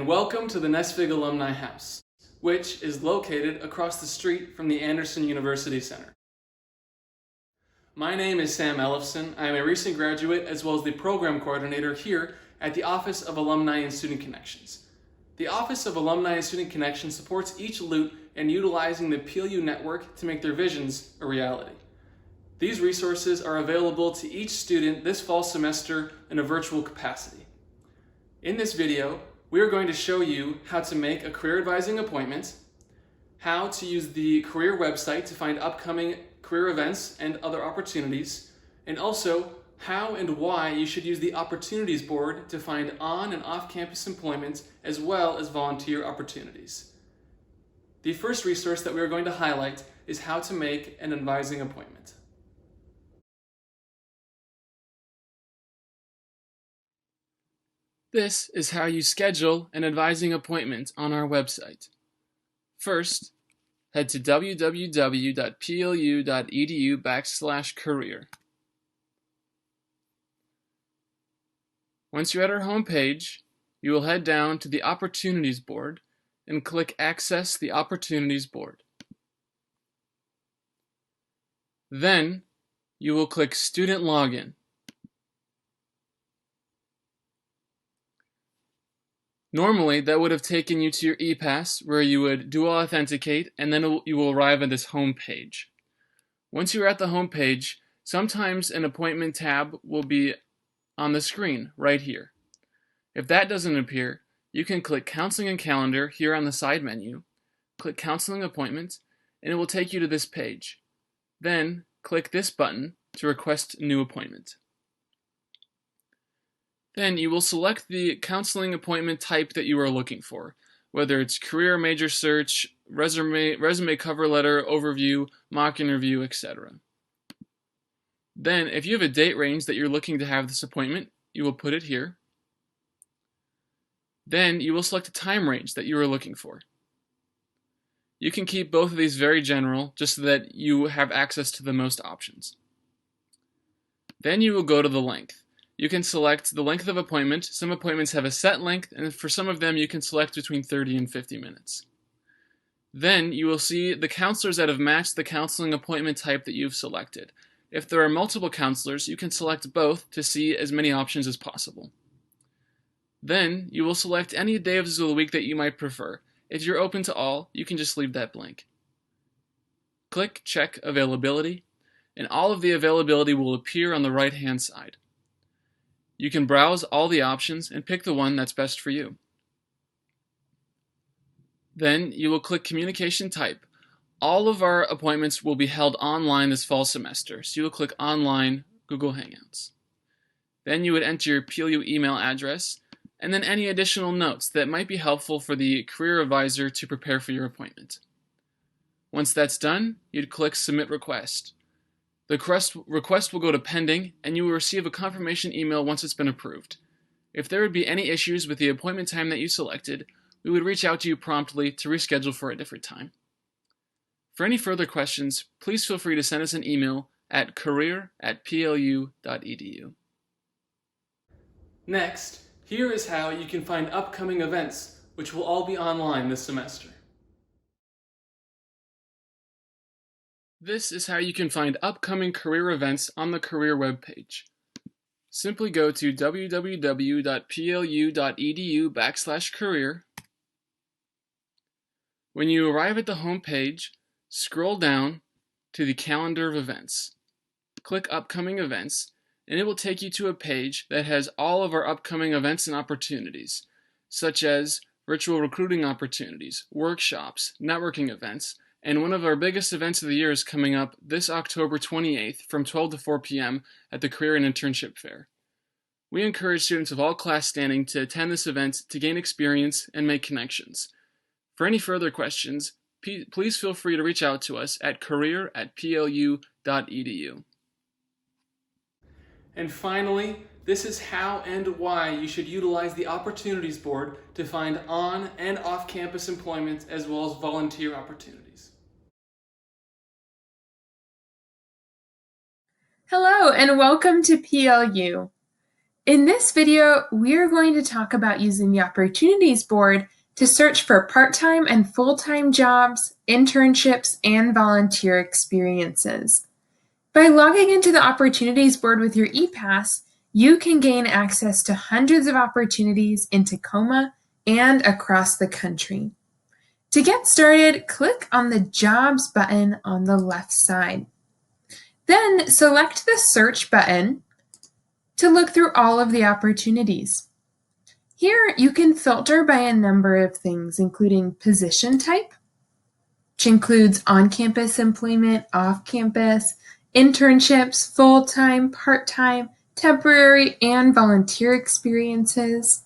and welcome to the Nesvig Alumni House, which is located across the street from the Anderson University Center. My name is Sam Ellefson. I am a recent graduate as well as the program coordinator here at the Office of Alumni and Student Connections. The Office of Alumni and Student Connections supports each LUT in utilizing the PLU network to make their visions a reality. These resources are available to each student this fall semester in a virtual capacity. In this video, we are going to show you how to make a career advising appointment, how to use the career website to find upcoming career events and other opportunities, and also how and why you should use the opportunities board to find on and off-campus employment as well as volunteer opportunities. The first resource that we are going to highlight is how to make an advising appointment. This is how you schedule an advising appointment on our website. First, head to www.plu.edu/career. Once you're at our home page, you will head down to the Opportunities board and click Access the Opportunities board. Then, you will click Student Login. Normally, that would have taken you to your ePass where you would dual authenticate and then you will arrive at this home page. Once you're at the home page, sometimes an appointment tab will be on the screen right here. If that doesn't appear, you can click Counseling and Calendar here on the side menu, click Counseling Appointment, and it will take you to this page. Then, click this button to request a new appointment. Then you will select the counseling appointment type that you are looking for, whether it's career major search, resume cover letter, overview, mock interview, etc. Then, if you have a date range that you're looking to have this appointment, you will put it here. Then you will select a time range that you are looking for. You can keep both of these very general, just so that you have access to the most options. Then you will go to the length. You can select the length of appointment. Some appointments have a set length, and for some of them you can select between 30 and 50 minutes. Then you will see the counselors that have matched the counseling appointment type that you've selected. If there are multiple counselors, you can select both to see as many options as possible. Then you will select any days of the week that you might prefer. If you're open to all, you can just leave that blank. Click Check Availability, and all of the availability will appear on the right-hand side. You can browse all the options and pick the one that's best for you. Then you will click Communication Type. All of our appointments will be held online this fall semester, so you will click Online Google Hangouts. Then you would enter your PLU email address and then any additional notes that might be helpful for the career advisor to prepare for your appointment. Once that's done, you'd click Submit Request. The request will go to pending, and you will receive a confirmation email once it's been approved. If there would be any issues with the appointment time that you selected, we would reach out to you promptly to reschedule for a different time. For any further questions, please feel free to send us an email at career@plu.edu. Next, here is how you can find upcoming events, which will all be online this semester. This is how you can find upcoming career events on the career webpage. Simply go to www.plu.edu/career. When you arrive at the home page, scroll down to the calendar of events. Click Upcoming Events, and it will take you to a page that has all of our upcoming events and opportunities, such as virtual recruiting opportunities, workshops, networking events, and one of our biggest events of the year is coming up this October 28th from 12 to 4 p.m. at the Career and Internship Fair. We encourage students of all class standing to attend this event to gain experience and make connections. For any further questions, please feel free to reach out to us at career@plu.edu. And finally, this is how and why you should utilize the Opportunities Board to find on and off-campus employment as well as volunteer opportunities. Hello and welcome to PLU. In this video, we're going to talk about using the Opportunities Board to search for part-time and full-time jobs, internships, and volunteer experiences. By logging into the Opportunities Board with your ePass, you can gain access to hundreds of opportunities in Tacoma and across the country. To get started, click on the Jobs button on the left side. Then select the Search button to look through all of the opportunities. Here, you can filter by a number of things, including position type, which includes on-campus employment, off-campus, internships, full-time, part-time, temporary, and volunteer experiences.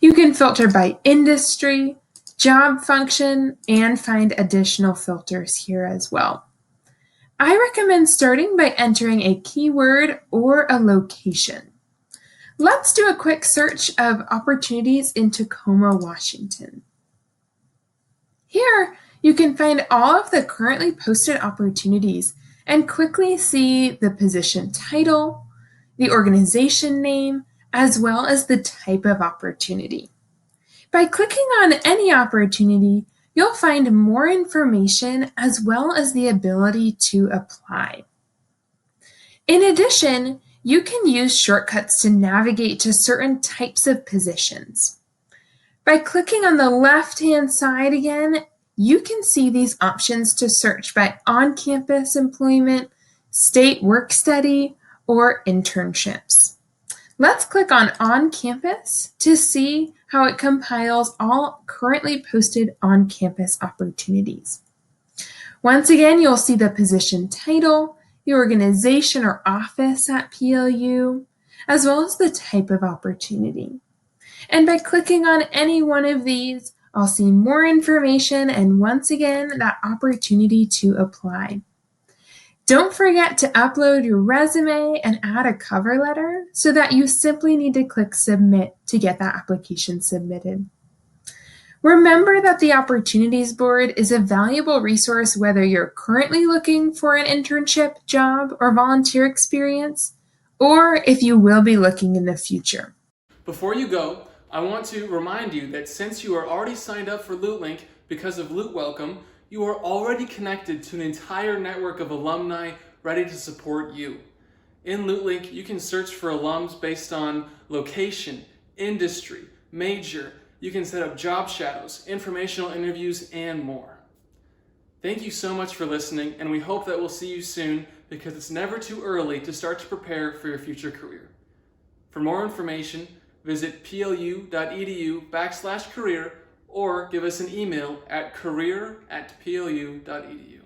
You can filter by industry, job function, and find additional filters here as well. I recommend starting by entering a keyword or a location. Let's do a quick search of opportunities in Tacoma, Washington. Here, you can find all of the currently posted opportunities and quickly see the position title, the organization name, as well as the type of opportunity. By clicking on any opportunity, you'll find more information as well as the ability to apply. In addition, you can use shortcuts to navigate to certain types of positions. By clicking on the left-hand side again, you can see these options to search by on-campus employment, state work study, or internships. Let's click on campus to see how it compiles all currently posted on-campus opportunities. Once again, you'll see the position title, the organization or office at PLU, as well as the type of opportunity. And by clicking on any one of these, I'll see more information and once again, that opportunity to apply. Don't forget to upload your resume and add a cover letter so that you simply need to click Submit to get that application submitted. Remember that the Opportunities Board is a valuable resource whether you're currently looking for an internship, job, or volunteer experience, or if you will be looking in the future. Before you go, I want to remind you that since you are already signed up for LootLink because of Loot Welcome, you are already connected to an entire network of alumni ready to support you. In LootLink, you can search for alums based on location, industry, major. You can set up job shadows, informational interviews, and more. Thank you so much for listening, and we hope that we'll see you soon because it's never too early to start to prepare for your future career. For more information, visit plu.edu/career or give us an email at career@plu.edu.